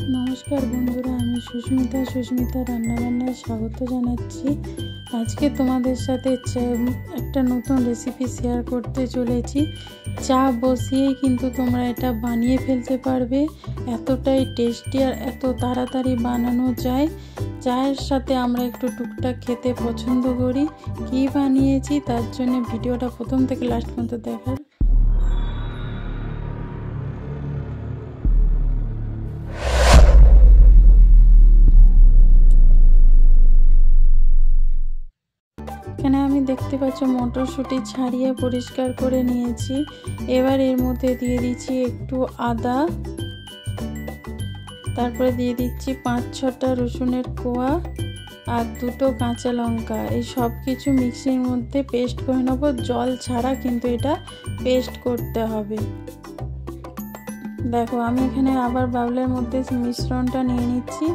নমস্কার বন্ধুরা, আমি সুস্মিতা রান্নাবান্নায় স্বাগত জানাচ্ছি। আজকে তোমাদের সাথে একটা নতুন রেসিপি শেয়ার করতে চলেছি। চা বসিয়েই কিন্তু তোমরা এটা বানিয়ে ফেলতে পারবে। এতটাই টেস্টি আর এত তাড়াতাড়ি বানানো যায়। চায়ের সাথে আমরা একটু টুকটাক খেতে পছন্দ করি। কী বানিয়েছি তার জন্য ভিডিওটা প্রথম থেকে লাস্ট পর্যন্ত দেখার। এখানে আমি দেখতে পাচ্ছি মটরশুঁটি ছাড়িয়ে পরিষ্কার করে নিয়েছি। এবার এর মধ্যে দিয়ে দিচ্ছি একটু আদা, তারপরে দিয়ে দিচ্ছি 5-6টা রসুনের কোয়া আর 2টো কাঁচা লঙ্কা। এই সব কিছু মিক্সির মধ্যে পেস্ট করে নেব। জল ছাড়া কিন্তু এটা পেস্ট করতে হবে। দেখো আমি এখানে আবার বাউলের মধ্যে মিশ্রণটা নিয়ে নিচ্ছি।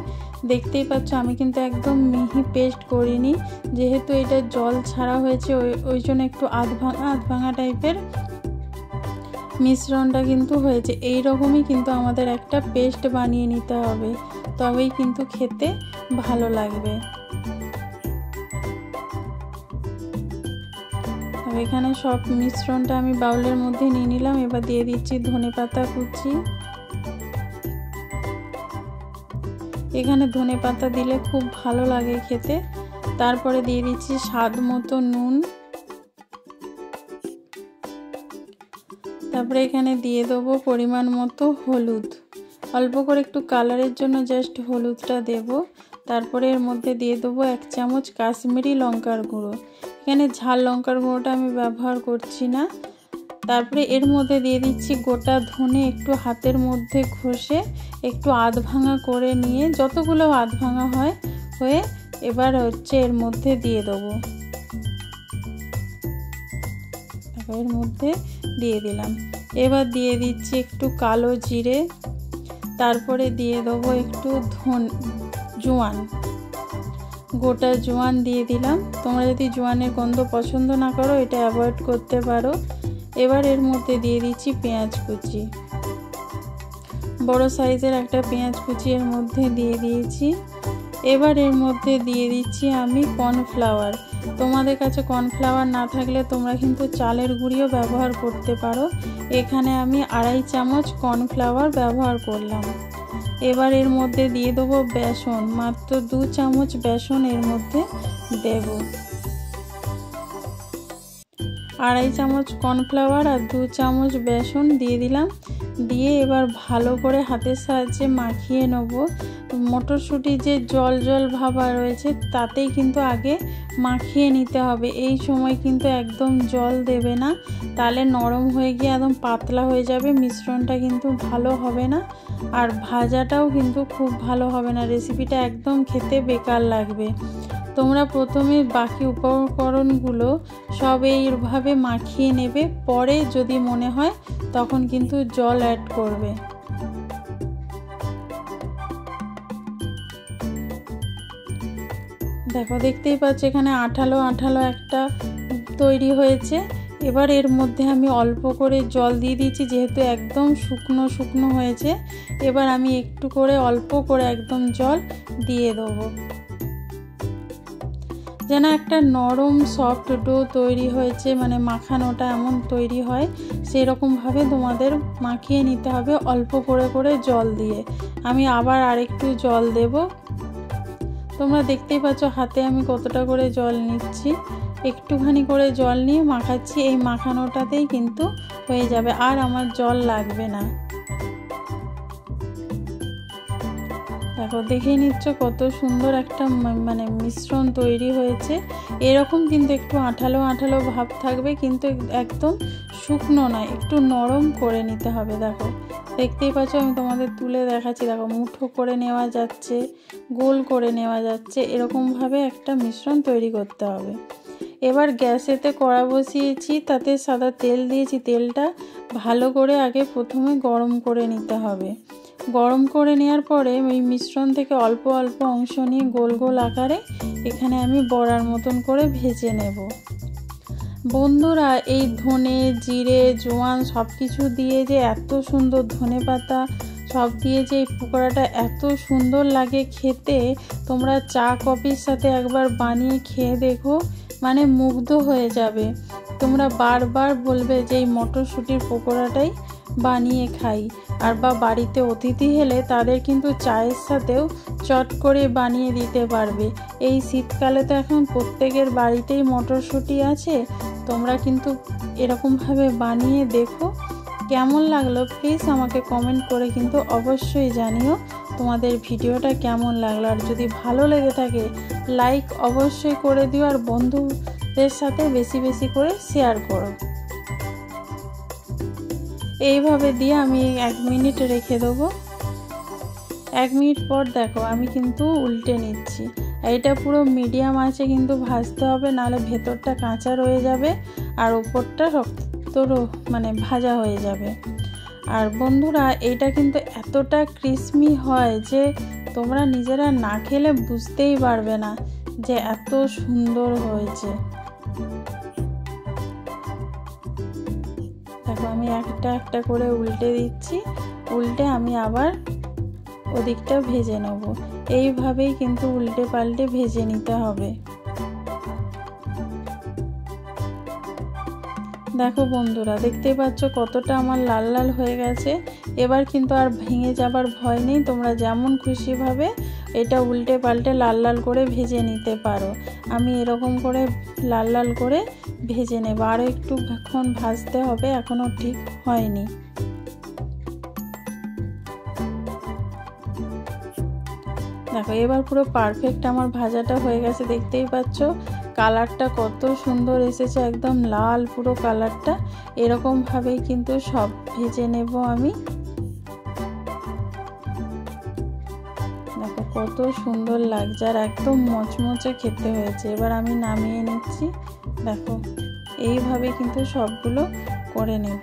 দেখতেই পাচ্ছ আমি কিন্তু একদম মিহি পেস্ট করিনি, যেহেতু এটা জল ছাড়া হয়েছে ওই জন্য একটু আধ ভাঙা টাইপের মিশ্রণটা কিন্তু হয়েছে। এই রকমই কিন্তু আমাদের একটা পেস্ট বানিয়ে নিতে হবে, তবেই কিন্তু খেতে ভালো লাগবে। এখানে সব মিশ্রণটা আমি বাউলের মধ্যে নিয়ে নিলাম। এবার দিয়ে দিচ্ছি ধনেপাতা কুচি। এখানে ধনেপাতা দিলে খুব ভালো লাগে খেতে। তারপরে দিয়ে দিচ্ছি স্বাদ মতো নুন। তারপরে এখানে দিয়ে দেবো পরিমাণ মতো হলুদ, অল্প করে একটু কালারের জন্য জাস্ট হলুদটা দেব। তারপরে এর মধ্যে দিয়ে দেবো 1 চামচ কাশ্মীরি লঙ্কার গুঁড়ো। এখানে ঝাল লঙ্কার গুঁড়োটা আমি ব্যবহার করছি না। তারপরে এর মধ্যে দিয়ে দিচ্ছি গোটা ধনে, একটু হাতের মধ্যে ঘষে একটু আধ ভাঙা করে নিয়ে, যতগুলো আধ ভাঙা হয়ে এবার এর মধ্যে দিয়ে দেবো। এর মধ্যে দিয়ে দিলাম। এবার দিয়ে দিচ্ছি একটু কালো জিরে, তারপরে দিয়ে দেবো একটু জোয়ান, গোটা জোয়ান দিয়ে দিলাম। তোমরা যদি জোয়ানের গন্ধ পছন্দ না করো এটা অ্যাভয়েড করতে পারো। এবার এর মধ্যে দিয়ে দিচ্ছি পেঁয়াজ কুচি, বড় সাইজের একটা পেঁয়াজ কুচি এর মধ্যে দিয়ে দিয়েছি। এবার এর মধ্যে দিয়ে দিচ্ছি আমি কর্নফ্লাওয়ার। তোমাদের কাছে কর্নফ্লাওয়ার না থাকলে তোমরা কিন্তু চালের গুঁড়িও ব্যবহার করতে পারো। এখানে আমি 2.5 চামচ কর্নফ্লাওয়ার ব্যবহার করলাম। এবার এর মধ্যে দিয়ে দেবো বেসন, মাত্র 2 চামচ বেসন এর মধ্যে দেব। 2.5 চামচ কর্নফ্লাওয়ার আর 2 চামচ বেসন দিয়ে দিলাম। দিয়ে এবার ভালো করে হাতের সাহায্যে মাখিয়ে নেব। মটরশুঁটি যে জল ভাবা রয়েছে তাতেই কিন্তু আগে মাখিয়ে নিতে হবে। এই সময় কিন্তু একদম জল দেবে না, তাহলে নরম হয়ে গিয়ে একদম পাতলা হয়ে যাবে। মিশ্রণটা কিন্তু ভালো হবে না, আর ভাজাটাও কিন্তু খুব ভালো হবে না। রেসিপিটা একদম খেতে বেকার লাগবে। তোমরা প্রথমে বাকি উপকরণগুলো সব এইভাবে মাখিয়ে নেবে, পরে যদি মনে হয় তখন কিন্তু জল অ্যাড করবে। দেখো দেখতেই পাচ্ছ এখানে আঠালো একটা তৈরি হয়েছে। এবার এর মধ্যে আমি অল্প করে জল দিয়ে দিচ্ছি, যেহেতু একদম শুকনো হয়েছে। এবার আমি একটু করে অল্প করে একদম জল দিয়ে দেবো, যেন একটা নরম সফট ডো তৈরি হয়েছে, মানে মাখানোটা এমন তৈরি হয় সেরকমভাবে তোমাদের মাখিয়ে নিতে হবে অল্প করে জল দিয়ে। আমি আবার আরেকটু জল দেব। তোমরা দেখতেই পাচ্ছ হাতে আমি কতটা করে জল নিচ্ছি। একটুখানি করে জল নিয়ে মাখাচ্ছি। এই মাখানোটাতেই কিন্তু হয়ে যাবে, আর আমার জল লাগবে না। দেখো দেখেই নিচ্ছ কত সুন্দর একটা মিশ্রণ তৈরি হয়েছে। এরকম কিন্তু একটু আঠালো ভাব থাকবে, কিন্তু একদম শুকনো নয়, একটু নরম করে নিতে হবে। দেখো দেখতেই পাচ্ছ আমি তোমাদের তুলে দেখাচ্ছি। দেখো মুঠো করে নেওয়া যাচ্ছে, গোল করে নেওয়া যাচ্ছে, এরকমভাবে একটা মিশ্রণ তৈরি করতে হবে। এবার গ্যাসেতে কড়া বসিয়েছি, তাতে সাদা তেল দিয়েছি। তেলটা ভালো করে আগে প্রথমে গরম করে নিতে হবে। গরম করে নেওয়ার পরে ওই মিশ্রণ থেকে অল্প অংশ নিয়ে গোল আকারে এখানে আমি বড়ার মতন করে ভেজে নেব। বন্ধুরা এই ধনে জিরে জোয়ান সব কিছু দিয়ে যে এত সুন্দর ধনেপাতা সব দিয়ে যে এই পকোড়াটা এত সুন্দর লাগে খেতে, তোমরা চা কফির সাথে একবার বানিয়ে খেয়ে দেখো, মানে মুগ্ধ হয়ে যাবে। তোমরা বারবার বলবে যে এই মটরশুঁটির পকোড়াটাই বানিয়ে খাই। আর বা বাড়িতে অতিথি এলে তাদের কিন্তু চায়ের সাথেও চট করে বানিয়ে দিতে পারবে। এই শীতকালে তো এখন প্রত্যেকের বাড়িতেই মটরশুঁটি আছে। তোমরা কিন্তু এরকমভাবে বানিয়ে দেখো। কেমন লাগলো প্লিজ আমাকে কমেন্ট করে কিন্তু অবশ্যই জানিও তোমাদের ভিডিওটা কেমন লাগলো। আর যদি ভালো লেগে থাকে লাইক অবশ্যই করে দিও, আর বন্ধুদের সাথে বেশি বেশি করে শেয়ার করো। এইভাবে দিয়ে আমি 1 মিনিট রেখে দেবো। 1 মিনিট পর দেখো আমি কিন্তু উল্টে নিচ্ছি। এটা পুরো মিডিয়াম আঁচে কিন্তু ভাজতে হবে, নাহলে ভেতরটা কাঁচা রয়ে যাবে আর উপরটা শক্ত মানে ভাজা হয়ে যাবে। আর বন্ধুরা এটা কিন্তু এতটা ক্রিসমি হয় যে তোমরা নিজেরা না খেলে বুঝতেই পারবে না যে এত সুন্দর হয়েছে। দেখো আমি একটা একটা করে উল্টে দিচ্ছি, উল্টে আমি আবার ওদিকটা ভেজে নেব। এইভাবেই কিন্তু উল্টে পাল্টে ভেজে নিতে হবে। দেখো বন্ধুরা দেখতেই পাচ্ছ কতটা আমার লাল লাল হয়ে গেছে। এবার কিন্তু আর ভেঙে যাবার ভয় নেই, তোমরা যেমন খুশিভাবে এটা উল্টে পাল্টে লাল লাল করে ভেজে নিতে পারো। আমি এরকম করে লাল লাল করে ভেজে নেব। আরও একটুক্ষণ ভাজতে হবে, এখনও ঠিক হয়নি। দেখো এবার পুরো পারফেক্ট আমার ভাজাটা হয়ে গেছে। দেখতেই পাচ্ছ কালারটা কত সুন্দর এসেছে, একদম লাল পুরো কালারটা। এরকমভাবেই কিন্তু সব ভেজে নেব আমি। দেখো কত সুন্দর লাগছে আর একদম মচমচে খেতে হয়েছে। এবার আমি নামিয়ে নিচ্ছি। দেখো এইভাবে কিন্তু সবগুলো করে নেব।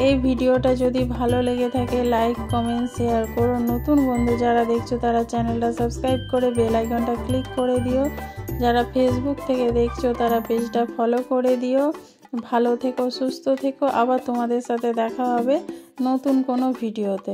এই ভিডিওটা যদি ভালো লেগে থাকে লাইক কমেন্ট শেয়ার করো। নতুন বন্ধু যারা দেখছো তারা চ্যানেলটা সাবস্ক্রাইব করে বেল আইকনটা ক্লিক করে দিও। যারা ফেসবুক থেকে দেখছো তারা পেজটা ফলো করে দিও। ভালো থেকো, সুস্থ থেকো। আবার তোমাদের সাথে দেখা হবে নতুন কোনো ভিডিওতে।